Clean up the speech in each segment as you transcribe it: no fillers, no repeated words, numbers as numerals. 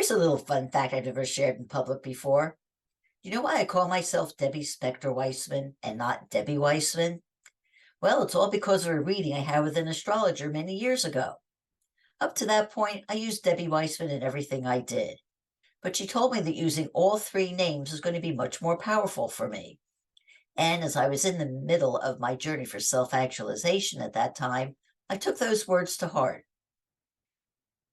Here's a little fun fact I've never shared in public before. You know why I call myself Debbie Spector Weissman and not Debbie Weissman? Well, it's all because of a reading I had with an astrologer many years ago. Up to that point, I used Debbie Weissman in everything I did. But she told me that using all three names is going to be much more powerful for me. And as I was in the middle of my journey for self actualization at that time, I took those words to heart.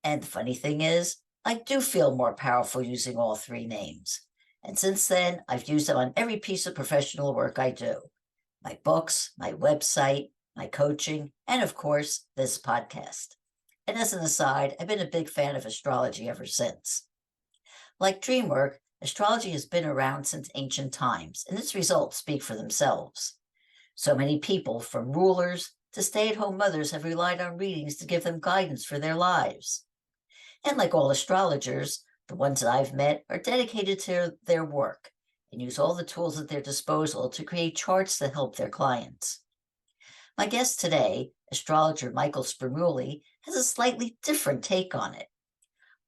And the funny thing is, I do feel more powerful using all three names. And since then, I've used them on every piece of professional work I do: my books, my website, my coaching, and of course, this podcast. And as an aside, I've been a big fan of astrology ever since. Like dream work, astrology has been around since ancient times, and its results speak for themselves. So many people, from rulers to stay-at-home mothers, have relied on readings to give them guidance for their lives. And like all astrologers, the ones that I've met are dedicated to their work and use all the tools at their disposal to create charts that help their clients. My guest today, Astrologer Michael Spremulli, has a slightly different take on it.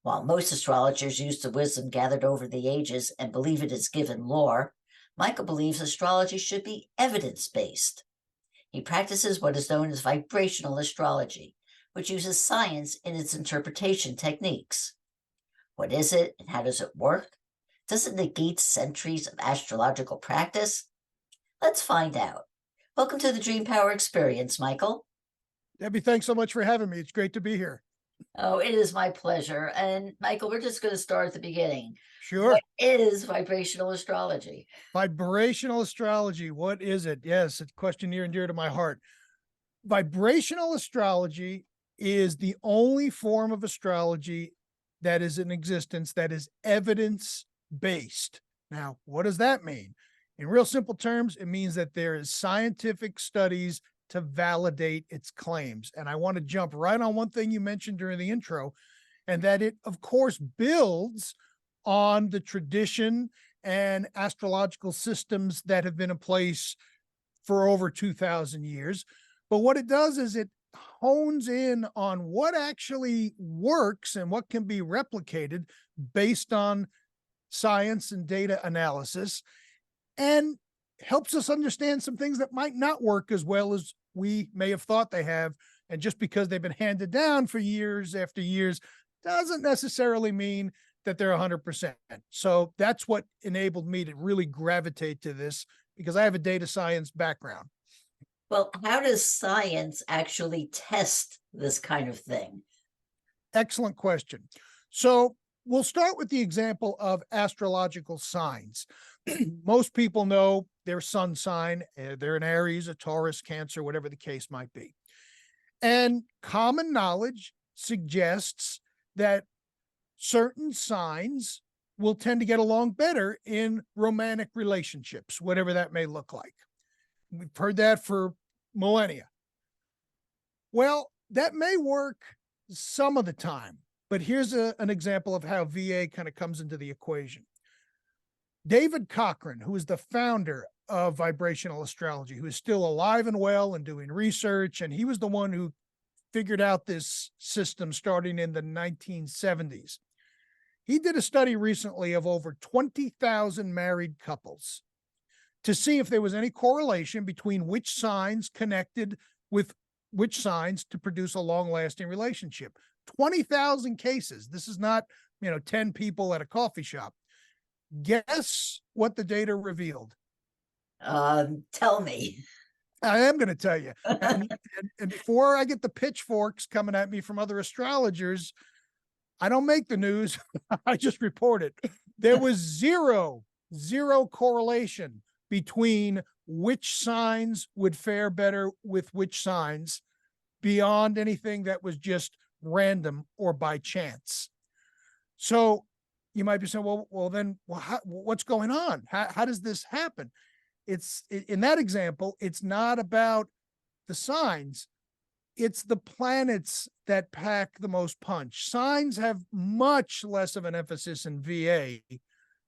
While most astrologers use the wisdom gathered over the ages and believe it is given lore, Michael believes astrology should be evidence-based. He practices what is known as vibrational astrology, which uses science in its interpretation techniques. What is it and how does it work? Does it negate centuries of astrological practice? Let's find out. Welcome to the Dream Power Experience, Michael. Debbie, thanks so much for having me. It's great to be here. Oh, it is my pleasure. And Michael, we're just going to start at the beginning. Sure. What is vibrational astrology? Vibrational astrology. What is it? Yes, it's a question near and dear to my heart. Vibrational astrology is the only form of astrology that is in existence that is evidence-based. Now, what does that mean? In real simple terms, it means that there is scientific studies to validate its claims. And I want to jump right on one thing you mentioned during the intro, and that it, of course, builds on the tradition and astrological systems that have been in place for over 2,000 years. But what it does is it hones in on what actually works and what can be replicated based on science and data analysis, and helps us understand some things that might not work as well as we may have thought they have. And just because they've been handed down for years after years doesn't necessarily mean that they're 100%. So that's what enabled me to really gravitate to this, because I have a data science background. Well, how does science actually test this kind of thing? Excellent question. So we'll start with the example of astrological signs. Most people know their sun sign. They're an Aries, a Taurus, Cancer, whatever the case might be. And common knowledge suggests that certain signs will tend to get along better in romantic relationships, whatever that may look like. We've heard that for millennia. Well, that may work some of the time, but here's an example of how VA kind of comes into the equation. David Cochran, who is the founder of vibrational astrology, who is still alive and well and doing research, and he was the one who figured out this system starting in the 1970s. He did a study recently of over 20,000 married couples to see if there was any correlation between which signs connected with which signs to produce a long-lasting relationship. 20,000 cases. This is not, 10 people at a coffee shop. Guess what the data revealed? Tell me. I am going to tell you. And before I get the pitchforks coming at me from other astrologers, I don't make the news. I just report it. There was zero correlation between which signs would fare better with which signs beyond anything that was just random or by chance. So you might be saying, what's going on? How does this happen? In that example, it's not about the signs. It's the planets that pack the most punch. Signs have much less of an emphasis in VA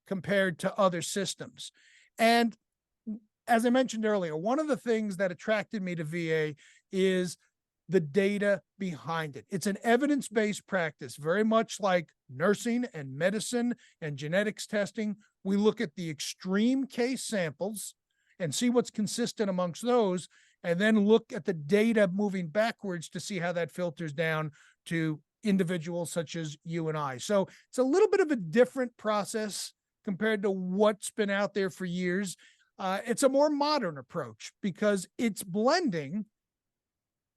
compared to other systems. And as I mentioned earlier, one of the things that attracted me to VA is the data behind it. It's an evidence-based practice, very much like nursing and medicine and genetics testing. We look at the extreme case samples and see what's consistent amongst those, and then look at the data moving backwards to see how that filters down to individuals such as you and I. So it's a little bit of a different process compared to what's been out there for years. It's a more modern approach because it's blending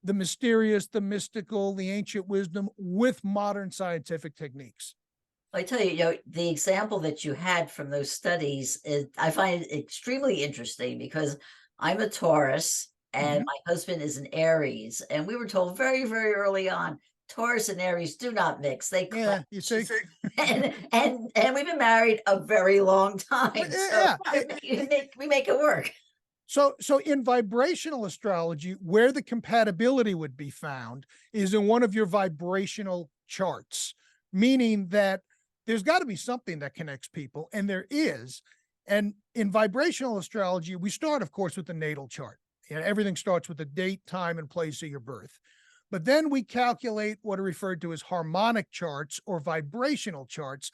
the mysterious, the mystical, the ancient wisdom with modern scientific techniques. I tell you, the example that you had from those studies is, I find it extremely interesting because I'm a Taurus and my husband is an Aries, and we were told very, very early on, Taurus and Aries do not mix; they clash. Yeah, you see? And we've been married a very long time, so Yeah. we make it work. So in vibrational astrology, where the compatibility would be found is in one of your vibrational charts, meaning that there's got to be something that connects people, and there is. And in vibrational astrology, we start, of course, with the natal chart. Everything starts with the date, time, and place of your birth. But then we calculate what are referred to as harmonic charts or vibrational charts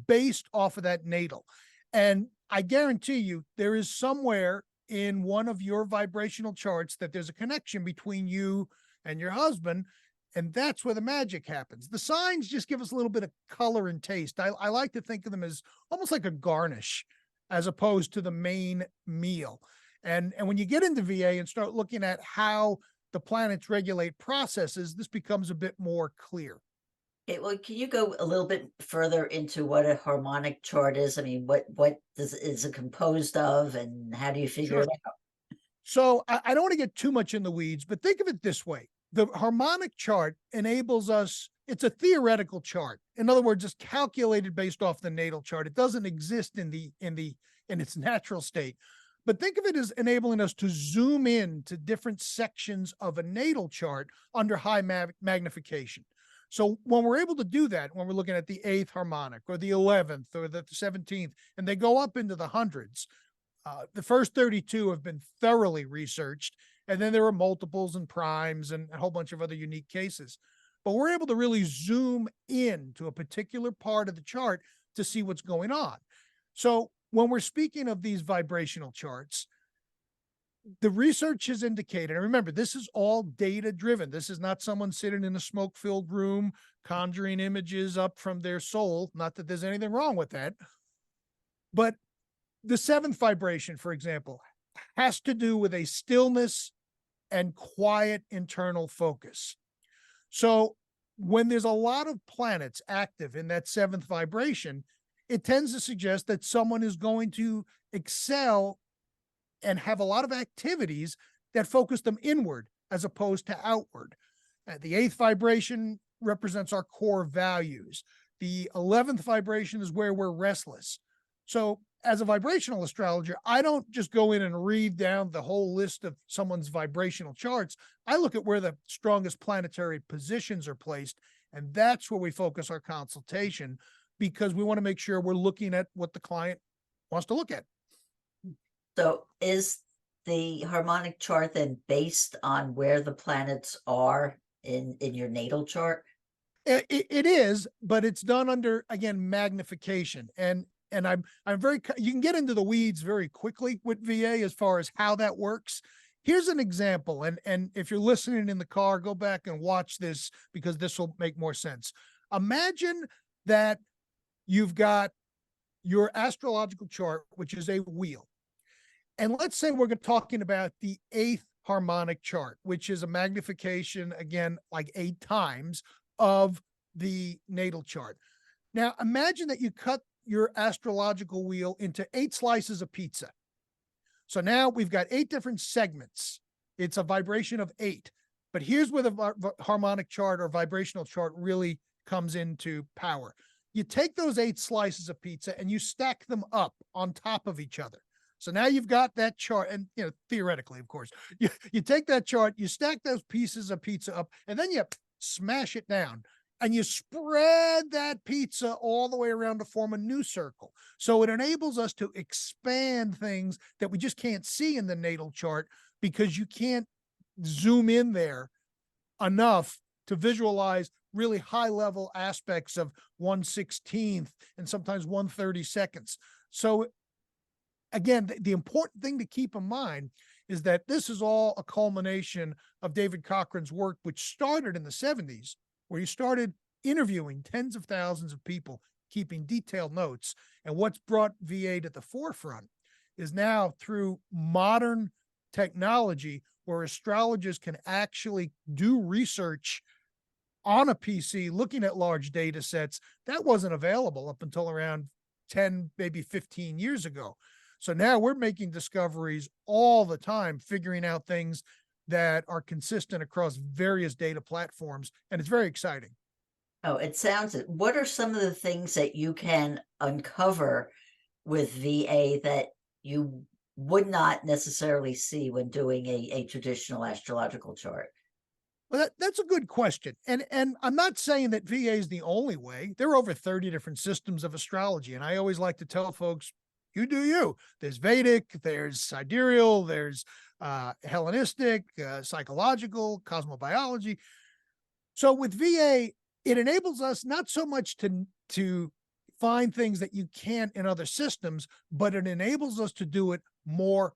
based off of that natal. And I guarantee you, there is somewhere in one of your vibrational charts that there's a connection between you and your husband, and that's where the magic happens. The signs just give us a little bit of color and taste. I like to think of them as almost like a garnish as opposed to the main meal. And when you get into VA and start looking at how the planets regulate processes, this becomes a bit more clear. Well, can you go a little bit further into what a harmonic chart is? I mean, what is it composed of, and how do you figure it out? So I don't want to get too much in the weeds, but think of it this way. The harmonic chart enables us, it's a theoretical chart. In other words, it's calculated based off the natal chart. It doesn't exist in its natural state. But think of it as enabling us to zoom in to different sections of a natal chart under high magnification. So when we're able to do that, when we're looking at the 8th harmonic or the 11th or the 17th, and they go up into the hundreds, the first 32 have been thoroughly researched, and then there are multiples and primes and a whole bunch of other unique cases. But we're able to really zoom in to a particular part of the chart to see what's going on. So when we're speaking of these vibrational charts, the research has indicated, and remember, this is all data driven. This is not someone sitting in a smoke filled room conjuring images up from their soul. Not that there's anything wrong with that. But the 7th vibration, for example, has to do with a stillness and quiet internal focus. So when there's a lot of planets active in that 7th vibration, it tends to suggest that someone is going to excel and have a lot of activities that focus them inward as opposed to outward. The 8th vibration represents our core values. The 11th vibration is where we're restless. So as a vibrational astrologer, I don't just go in and read down the whole list of someone's vibrational charts. I look at where the strongest planetary positions are placed, and that's where we focus our consultation, because we want to make sure we're looking at what the client wants to look at. So is the harmonic chart then based on where the planets are in your natal chart? It is, but it's done under, again, magnification. And I'm very, you can get into the weeds very quickly with VA as far as how that works. Here's an example. And if you're listening in the car, go back and watch this because this will make more sense. Imagine that you've got your astrological chart, which is a wheel. And let's say we're talking about the 8th harmonic chart, which is a magnification, again, like 8 times of the natal chart. Now, imagine that you cut your astrological wheel into 8 slices of pizza. So now we've got 8 different segments. It's a vibration of 8. But here's where the harmonic chart or vibrational chart really comes into power. You take those 8 slices of pizza and you stack them up on top of each other. So now you've got that chart, and theoretically, of course, you take that chart, you stack those pieces of pizza up, and then you smash it down, and you spread that pizza all the way around to form a new circle. So it enables us to expand things that we just can't see in the natal chart because you can't zoom in there enough to visualize really high level aspects of 1/16th and sometimes 1/32. So again, the important thing to keep in mind is that this is all a culmination of David Cochran's work, which started in the 70s, where he started interviewing tens of thousands of people, keeping detailed notes. And what's brought VA to the forefront is now through modern technology, where astrologers can actually do research on a PC looking at large data sets. That wasn't available up until around 10, maybe 15 years ago. So now we're making discoveries all the time, figuring out things that are consistent across various data platforms, and it's very exciting. Oh, it sounds it. What are some of the things that you can uncover with VA that you would not necessarily see when doing a traditional astrological chart? Well, that's a good question. And I'm not saying that VA is the only way. There are over 30 different systems of astrology. And I always like to tell folks, you do you. There's Vedic, there's sidereal, there's Hellenistic, psychological, cosmobiology. So with VA, it enables us not so much to find things that you can't in other systems, but it enables us to do it more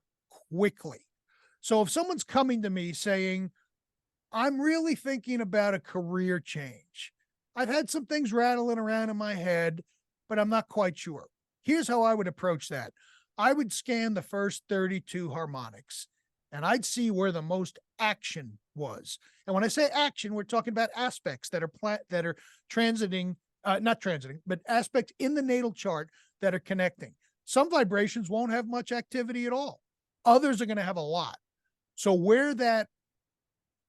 quickly. So if someone's coming to me saying, I'm really thinking about a career change. I've had some things rattling around in my head, but I'm not quite sure. Here's how I would approach that. I would scan the first 32 harmonics and I'd see where the most action was. And when I say action, we're talking about aspects that are transiting, not transiting, but aspects in the natal chart that are connecting. Some vibrations won't have much activity at all. Others are going to have a lot. So where that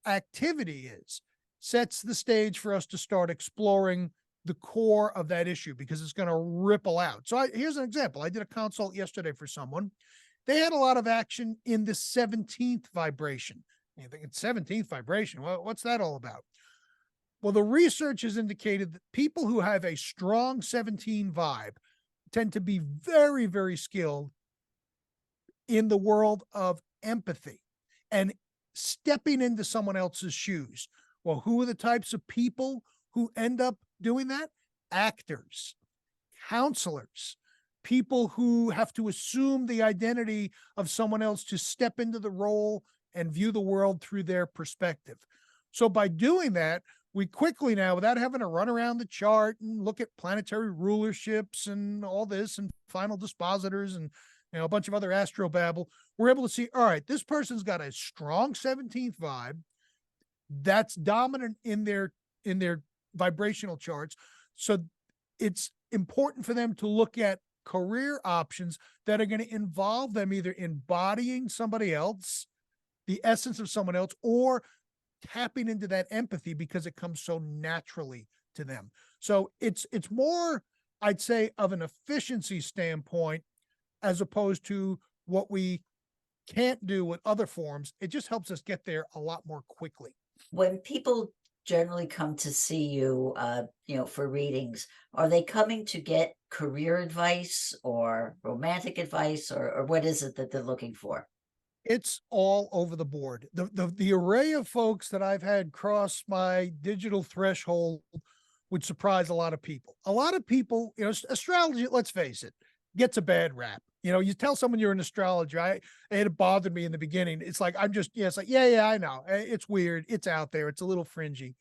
activity is sets the stage for us to start exploring the core of that issue, because it's going to ripple out. So here's an example. I did a consult yesterday for someone. They had a lot of action in the 17th vibration. You think it's 17th vibration. Well, what's that all about? Well, the research has indicated that people who have a strong 17 vibe tend to be very, very skilled in the world of empathy and stepping into someone else's shoes. Well, who are the types of people who end up doing that? Actors, counselors, people who have to assume the identity of someone else to step into the role and view the world through their perspective. So by doing that, we quickly now, without having to run around the chart and look at planetary rulerships and all this and final dispositors and a bunch of other astrobabble, we're able to see, all right, this person's got a strong 17th vibe that's dominant in their vibrational charts. So it's important for them to look at career options that are going to involve them either embodying somebody else, the essence of someone else, or tapping into that empathy because it comes so naturally to them. So it's more, I'd say, of an efficiency standpoint, as opposed to what we can't do with other forms. It just helps us get there a lot more quickly. When people generally come to see you, for readings, are they coming to get career advice or romantic advice, or what is it that they're looking for? It's all over the board. The array of folks that I've had cross my digital threshold would surprise a lot of people. A lot of people, astrology, let's face it, gets a bad rap. You tell someone you're an astrologer. It bothered me in the beginning. It's like, it's like, yeah, I know. It's weird. It's out there. It's a little fringy.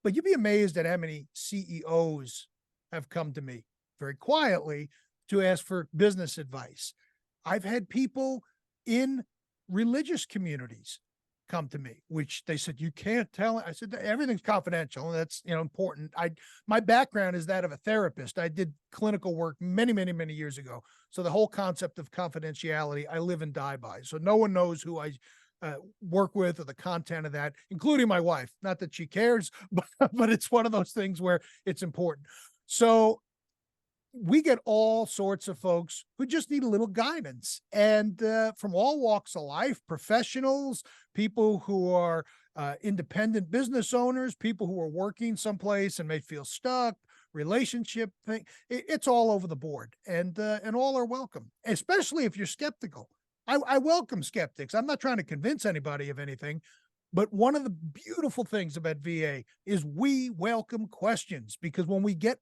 But you'd be amazed at how many CEOs have come to me very quietly to ask for business advice. I've had people in religious communities come to me, which they said, you can't tell. I said, everything's confidential. And that's, important. My background is that of a therapist. I did clinical work many, many, many years ago. So the whole concept of confidentiality, I live and die by. So no one knows who I work with or the content of that, including my wife. Not that she cares, but it's one of those things where it's important. So we get all sorts of folks who just need a little guidance, and from all walks of life, professionals, people who are independent business owners, people who are working someplace and may feel stuck, relationship thing. It's all over the board, and all are welcome, especially if you're skeptical. I welcome skeptics. I'm not trying to convince anybody of anything, But one of the beautiful things about VA is we welcome questions, because when we get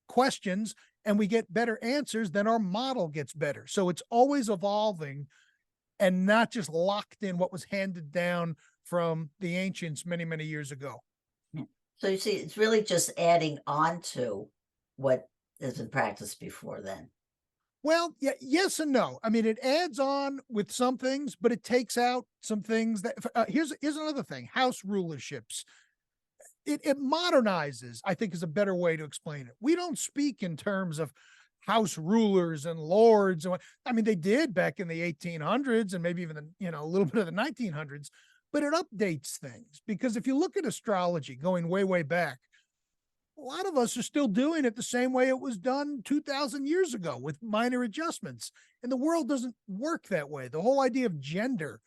questions and we get better answers, then our model gets better. So it's always evolving and not just locked in what was handed down from the ancients many, many years ago. So you see, it's really just adding on to what has been practiced before then. Well, yeah, yes and no. I mean, it adds on with some things, but it takes out some things that. Here's another thing: house rulerships. It modernizes, I think, is a better way to explain it. We don't speak in terms of house rulers and lords and what. I mean, they did back in the 1800s and maybe even a little bit of the 1900s, but it updates things, because if you look at astrology going way, way back, a lot of us are still doing it the same way it was done 2000 years ago with minor adjustments. And the world doesn't work that way. The whole idea of gender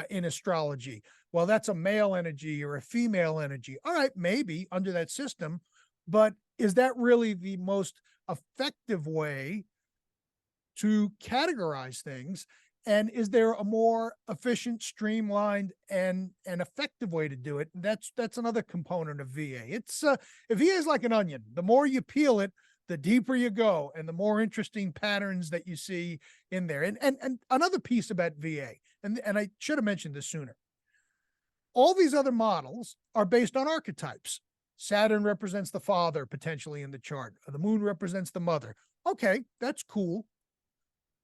in astrology, well, that's a male energy or a female energy. All right, maybe under that system, but is that really the most effective way to categorize things? And is there a more efficient, streamlined, and effective way to do it? That's another component of VA. It's VA is like an onion. The more you peel it, the deeper you go, and the more interesting patterns that you see in there. And another piece about VA, and I should have mentioned this sooner. All these other models are based on archetypes. Saturn represents the father potentially in the chart. The moon represents the mother. Okay, that's cool.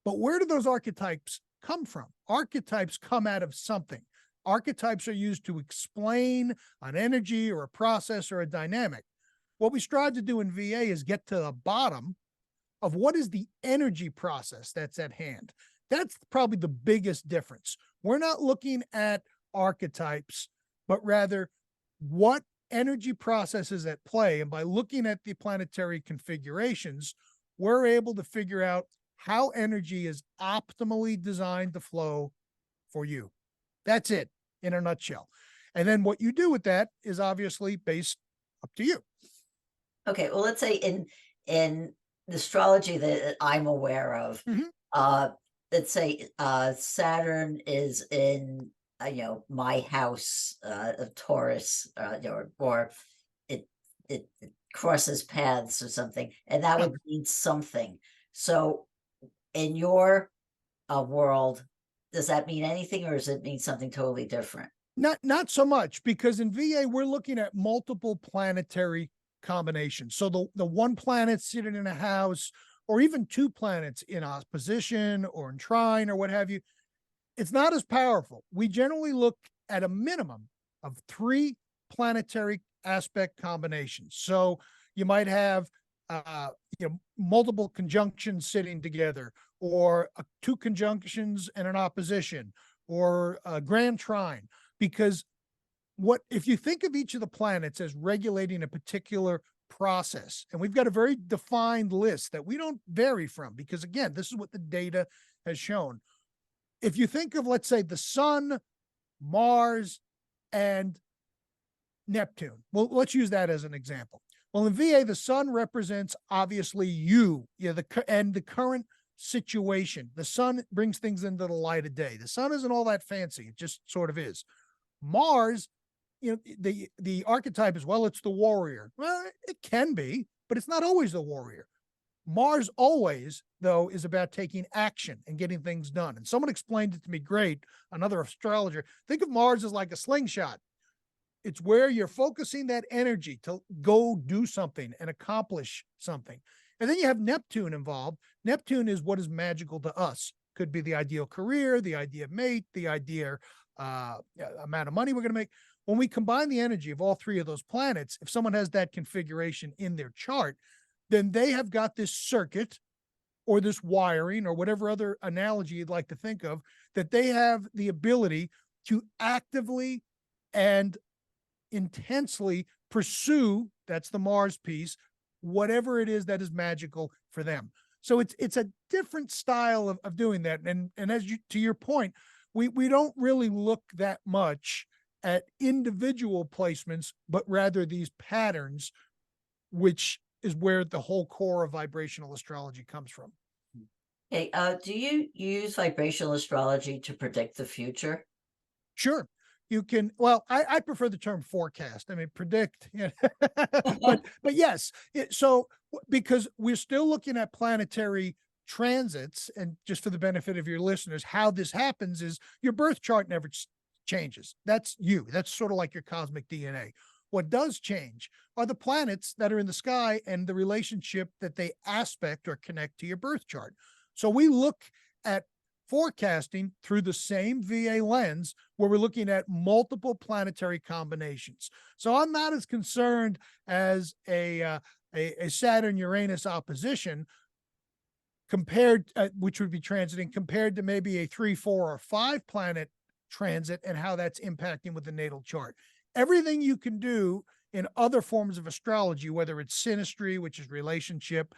But where do those archetypes come from? Archetypes come out of something. Archetypes are used to explain an energy or a process or a dynamic. What we strive to do in VA is get to the bottom of what is the energy process that's at hand. That's probably the biggest difference. We're not looking at archetypes, but rather what energy process is at play. And by looking at the planetary configurations, we're able to figure out how energy is optimally designed to flow for you. That's it in a nutshell. And then what you do with that is obviously based up to you. Okay, well, let's say in the astrology that I'm aware of, Mhm. let's say Saturn is in my house of Taurus, or it crosses paths or something, and that Yeah. would mean something. So in your world, does that mean anything, or does it mean something totally different? Not so much, because in VA we're looking at multiple planetary combinations. So the one planet sitting in a house, or even two planets in opposition or in trine or what have you, it's not as powerful. We generally look at a minimum of 3 planetary aspect combinations. So you might have multiple conjunctions sitting together, or 2 conjunctions and an opposition, or a grand trine. Because what if you think of each of the planets as regulating a particular process, and we've got a very defined list that we don't vary from, because again, this is what the data has shown. If you think of, let's say, the sun, Mars, and Neptune, well, let's use that as an example. Well, in VA, the sun represents obviously you, and the current situation. The sun brings things into the light of day. The sun isn't all that fancy; it just sort of is. Mars, the archetype is, well, it's the warrior. Well, it can be, but it's not always the warrior. Mars always, though, is about taking action and getting things done. And someone explained it to me great, another astrologer. Think of Mars as like a slingshot. It's where you're focusing that energy to go do something and accomplish something. And then you have Neptune involved. Neptune is what is magical to us. Could be the ideal career, the ideal mate, the ideal amount of money we're going to make. When we combine the energy of all 3 of those planets, if someone has that configuration in their chart, then they have got this circuit or this wiring or whatever other analogy you'd like to think of, that they have the ability to actively and intensely pursue, that's the Mars piece, whatever it is that is magical for them. So it's a different style of doing that. And as you, to your point, we don't really look that much at individual placements, but rather these patterns, which is where the whole core of vibrational astrology comes from. Okay, do you use vibrational astrology to predict the future? Sure. you can, well, I prefer the term forecast. I mean, predict, but yes. Because we're still looking at planetary transits, and just for the benefit of your listeners, how this happens is your birth chart never changes. That's you. That's sort of like your cosmic DNA. What does change are the planets that are in the sky and the relationship that they aspect or connect to your birth chart. So we look at forecasting through the same VA lens where we're looking at multiple planetary combinations. So I'm not as concerned as a Saturn-Uranus opposition compared, which would be transiting, compared to maybe a 3, 4, or 5 planet transit and how that's impacting with the natal chart. Everything you can do in other forms of astrology, whether it's synastry, which is relationship,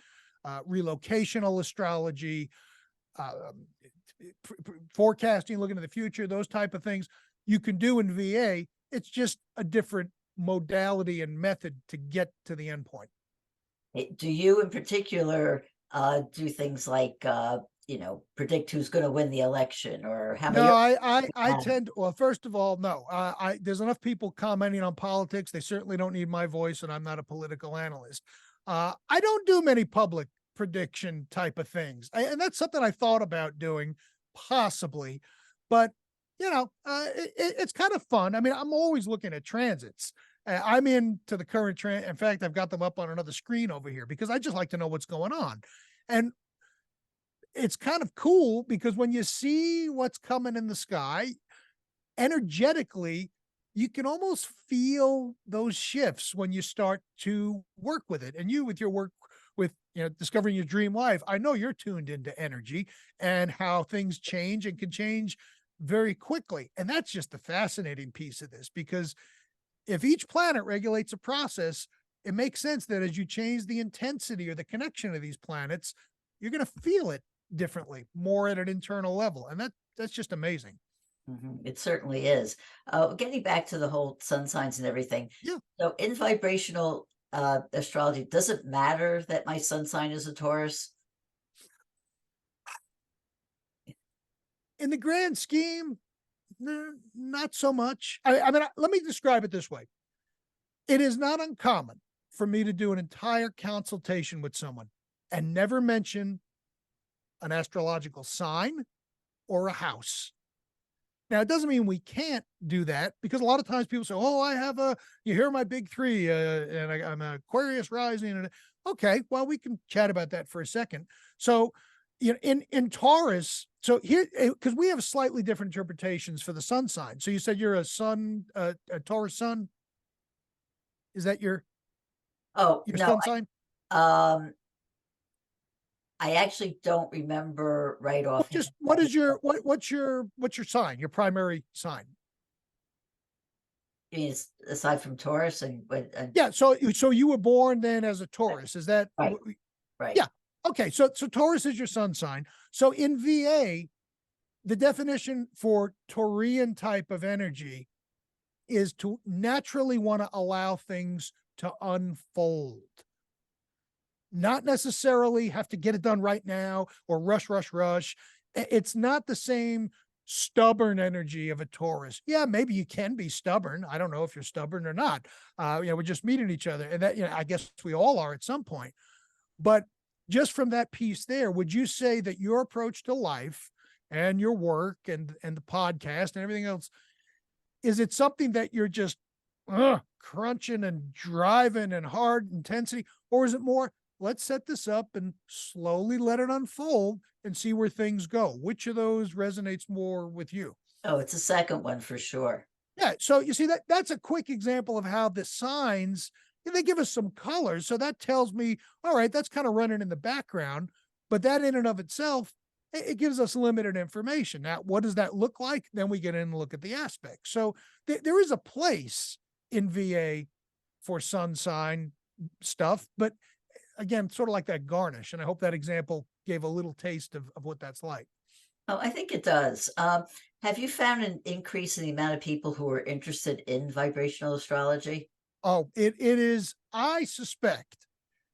relocational astrology, forecasting, looking at the future, those type of things you can do in VA. It's just a different modality and method to get to the end point. Do you in particular do things like predict who's going to win the election or how many? No, I tend, well, first of all, no. There's enough people commenting on politics. They certainly don't need my voice, and I'm not a political analyst. I don't do many public prediction type of things, and that's something I thought about doing, possibly, but it's kind of fun. I mean, I'm always looking at transits. I'm into the current trend. In fact, I've got them up on another screen over here because I just like to know what's going on. And it's kind of cool because when you see what's coming in the sky, energetically, you can almost feel those shifts when you start to work with it. And you, with your work with, discovering your dream life, I know you're tuned into energy and how things change and can change very quickly. And that's just the fascinating piece of this, because if each planet regulates a process, it makes sense that as you change the intensity or the connection of these planets, you're going to feel it differently, more at an internal level. And that's just amazing. It certainly is. Getting back to the whole sun signs and everything. Yeah. So in vibrational astrology, does it matter that my sun sign is a Taurus? In the grand scheme, not so much. I mean, let me describe it this way. It is not uncommon for me to do an entire consultation with someone and never mention an astrological sign or a house. Now, it doesn't mean we can't do that, because a lot of times people say, oh, you hear my big 3, and I'm an Aquarius rising. And okay, well, we can chat about that for a second. So, in Taurus, so here, because we have slightly different interpretations for the sun sign. So you said you're a Taurus sun. Is that your No, sun sign? I actually don't remember right off. Just what's your sign? Your primary sign? Aside from Taurus and yeah. So you were born then as a Taurus. Is that right? Right. Yeah. Okay. So Taurus is your sun sign. So in VA, the definition for Taurian type of energy is to naturally want to allow things to unfold. Not necessarily have to get it done right now or rush. It's not the same stubborn energy of a Taurus. Yeah, maybe you can be stubborn. I don't know if you're stubborn or not. We're just meeting each other, and that, I guess we all are at some point. But just from that piece there, would you say that your approach to life and your work and the podcast and everything else, is it something that you're just crunching and driving and hard intensity, or is it more, let's set this up and slowly let it unfold and see where things go? Which of those resonates more with you? Oh, it's the second one for sure. Yeah. So you see, that's a quick example of how the signs, they give us some colors. So that tells me, all right, that's kind of running in the background, but that in and of itself, it gives us limited information. Now, what does that look like? Then we get in and look at the aspects. So there is a place in VA for sun sign stuff, but again, sort of like that garnish. And I hope that example gave a little taste of what that's like. Oh, I think it does. Have you found an increase in the amount of people who are interested in vibrational astrology? Oh, it is, I suspect,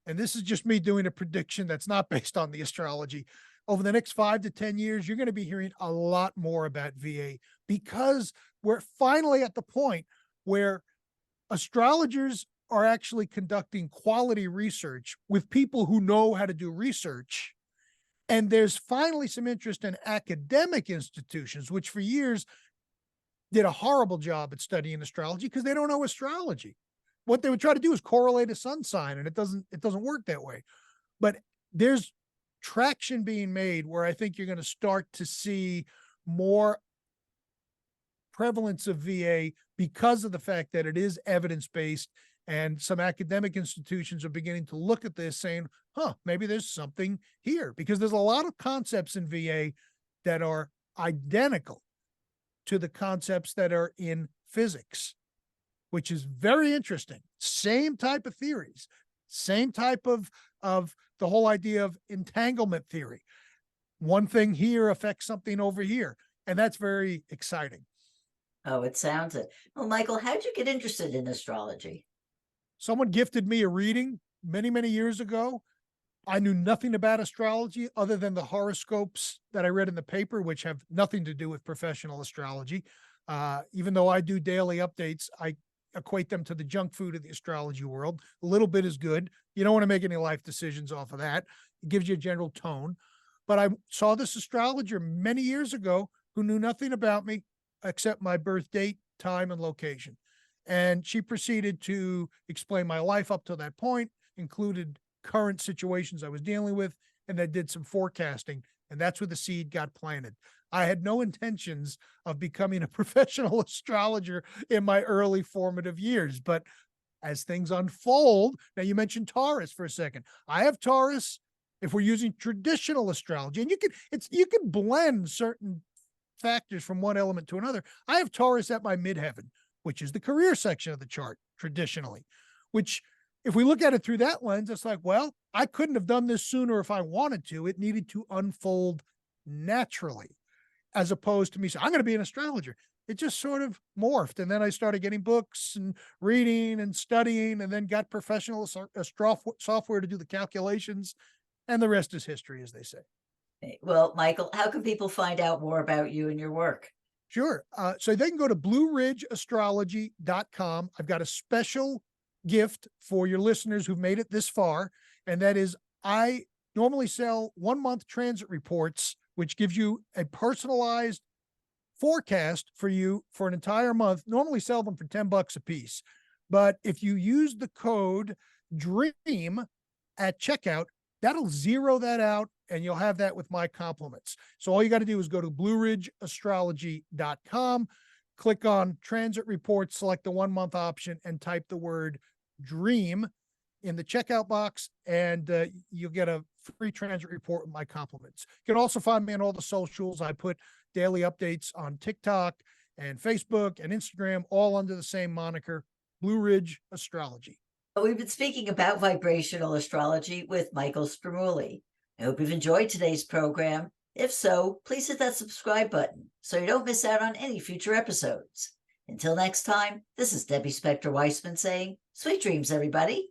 and this is just me doing a prediction that's not based on the astrology, over the next 5 to 10 years, you're going to be hearing a lot more about VA because we're finally at the point where astrologers are actually conducting quality research with people who know how to do research. And there's finally some interest in academic institutions, which for years did a horrible job at studying astrology because they don't know astrology. What they would try to do is correlate a sun sign, and it doesn't work that way. But there's traction being made where I think you're going to start to see more prevalence of VA because of the fact that it is evidence-based, and some academic institutions are beginning to look at this saying, maybe there's something here, because there's a lot of concepts in VA that are identical to the concepts that are in physics, which is very interesting. Same type of theories, same type of the whole idea of entanglement theory. One thing here affects something over here, and that's very exciting. Oh, it sounds it. Well, Michael, how'd you get interested in astrology? Someone gifted me a reading many, many years ago. I knew nothing about astrology other than the horoscopes that I read in the paper, which have nothing to do with professional astrology. Even though I do daily updates, I equate them to the junk food of the astrology world. A little bit is good. You don't want to make any life decisions off of that. It gives you a general tone. But I saw this astrologer many years ago who knew nothing about me except my birth date, time, and location. And she proceeded to explain my life up to that point, included current situations I was dealing with, and I did some forecasting, and that's where the seed got planted. I had no intentions of becoming a professional astrologer in my early formative years, but as things unfold, now you mentioned Taurus for a second. I have Taurus if we're using traditional astrology, and you can blend certain factors from one element to another. I have Taurus at my midheaven, which is the career section of the chart traditionally, which if we look at it through that lens, it's like, well, I couldn't have done this sooner if I wanted to. It needed to unfold naturally, as opposed to me saying, I'm going to be an astrologer. It just sort of morphed. And then I started getting books and reading and studying, and then got professional software to do the calculations. And the rest is history, as they say. Well, Michael, how can people find out more about you and your work? Sure. So they can go to blueridgeastrology.com. I've got a special gift for your listeners who've made it this far, and that is I normally sell 1 month transit reports, which gives you a personalized forecast for you for an entire month. Normally sell them for $10 a piece. But if you use the code DREAM at checkout, that'll zero that out, and you'll have that with my compliments. So all you got to do is go to blueridgeastrology.com, click on transit report, select the 1 month option, and type the word DREAM in the checkout box, and you'll get a free transit report with my compliments. You can also find me on all the socials. I put daily updates on TikTok and Facebook and Instagram, all under the same moniker, Blue Ridge Astrology. We've been speaking about vibrational astrology with Michael Spremulli. I hope you've enjoyed today's program. If so, please hit that subscribe button so you don't miss out on any future episodes. Until next time, this is Debbie Spector-Weissman saying, sweet dreams, everybody.